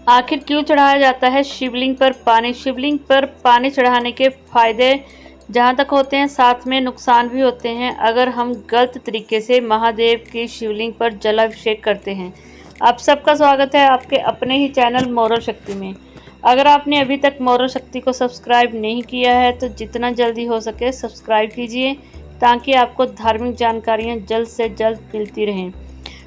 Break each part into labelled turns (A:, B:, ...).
A: आखिर क्यों चढ़ाया जाता है शिवलिंग पर पानी? शिवलिंग पर पानी चढ़ाने के फायदे जहाँ तक होते हैं, साथ में नुकसान भी होते हैं अगर हम गलत तरीके से महादेव की शिवलिंग पर जलाभिषेक करते हैं। आप सबका स्वागत है आपके अपने ही चैनल मोरल शक्ति में। अगर आपने अभी तक मोरल शक्ति को सब्सक्राइब नहीं किया है तो जितना जल्दी हो सके सब्सक्राइब कीजिए ताकि आपको धार्मिक जानकारियाँ जल्द से जल्द मिलती रहें।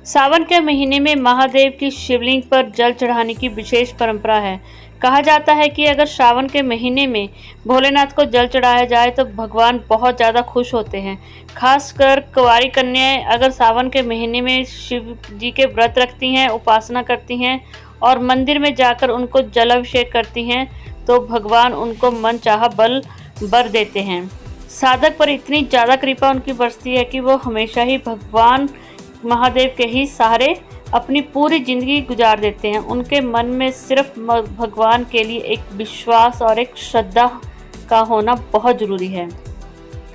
A: सावन के महीने में महादेव की शिवलिंग पर जल चढ़ाने की विशेष परंपरा है। कहा जाता है कि अगर सावन के महीने में भोलेनाथ को जल चढ़ाया जाए तो भगवान बहुत ज़्यादा खुश होते हैं। खासकर कुंवारी कन्याएं अगर सावन के महीने में शिव जी के व्रत रखती हैं, उपासना करती हैं और मंदिर में जाकर उनको जलाभिषेक करती हैं तो भगवान उनको मनचाहा बल वर देते हैं। साधक पर इतनी ज़्यादा कृपा उनकी बरसती है कि वो हमेशा ही भगवान महादेव के ही सहारे अपनी पूरी ज़िंदगी गुजार देते हैं। उनके मन में सिर्फ भगवान के लिए एक विश्वास और एक श्रद्धा का होना बहुत ज़रूरी है।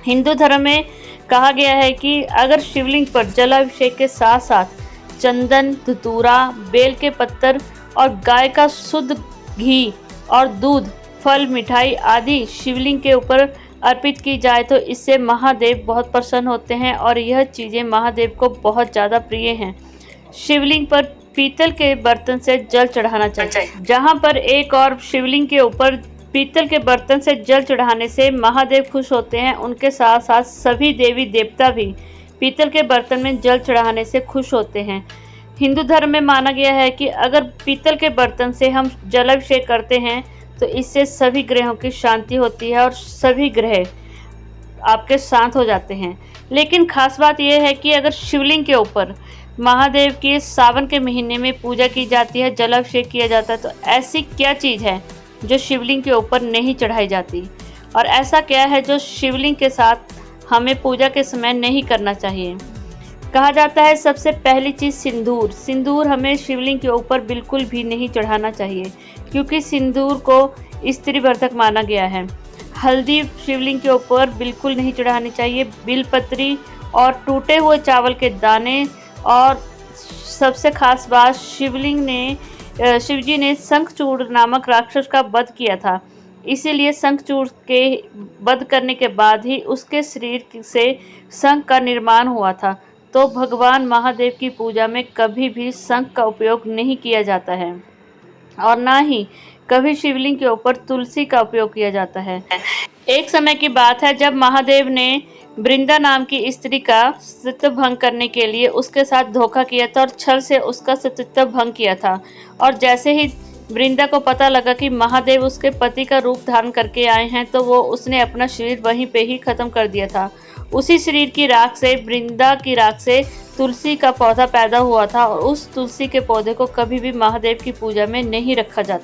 A: हिंदू धर्म में कहा गया है कि अगर शिवलिंग पर जलाभिषेक के साथ साथ चंदन, धतूरा, बेल के पत्तर और गाय का शुद्ध घी और दूध, फल, मिठाई आदि शिवलिंग के ऊपर अर्पित की जाए तो इससे महादेव बहुत प्रसन्न होते हैं और यह चीज़ें महादेव को बहुत ज़्यादा प्रिय हैं। शिवलिंग पर पीतल के बर्तन से जल चढ़ाना चाहिए। जहां पर एक और शिवलिंग के ऊपर पीतल के बर्तन से जल चढ़ाने से महादेव खुश होते हैं, उनके साथ साथ सभी देवी देवता भी पीतल के बर्तन में जल चढ़ाने से खुश होते हैं। हिंदू धर्म में माना गया है कि अगर पीतल के बर्तन से हम जलाभिषेक करते हैं तो इससे सभी ग्रहों की शांति होती है और सभी ग्रह आपके शांत हो जाते हैं। लेकिन खास बात यह है कि अगर शिवलिंग के ऊपर महादेव की सावन के महीने में पूजा की जाती है, जलाभिषेक किया जाता है, तो ऐसी क्या चीज़ है जो शिवलिंग के ऊपर नहीं चढ़ाई जाती और ऐसा क्या है जो शिवलिंग के साथ हमें पूजा के समय नहीं करना चाहिए? कहा जाता है सबसे पहली चीज़ सिंदूर। सिंदूर हमें शिवलिंग के ऊपर बिल्कुल भी नहीं चढ़ाना चाहिए क्योंकि सिंदूर को स्त्रीवर्धक माना गया है। हल्दी शिवलिंग के ऊपर बिल्कुल नहीं चढ़ानी चाहिए। बिलपत्री और टूटे हुए चावल के दाने और सबसे खास बात, शिवजी ने शंखचूड़ नामक राक्षस का वध किया था, इसीलिए शंखचूड़ के वध करने के बाद ही उसके शरीर से शंख का निर्माण हुआ था। तो भगवान महादेव की पूजा में कभी भी शंख का उपयोग नहीं किया जाता है और ना ही कभी शिवलिंग के ऊपर तुलसी का उपयोग किया जाता है। एक समय की बात है जब महादेव ने वृंदा नाम की स्त्री का सतीत्व भंग करने के लिए उसके साथ धोखा किया था और छल से उसका सतीत्व भंग किया था। और जैसे ही वृंदा को पता लगा कि महादेव उसके पति का रूप धारण करके आए हैं तो उसने अपना शरीर वहीं पे ही खत्म कर दिया था। उसी शरीर की राख से, वृंदा की राख से तुलसी का पौधा पैदा हुआ था और उस तुलसी के पौधे को कभी भी महादेव की पूजा में नहीं रखा जाता।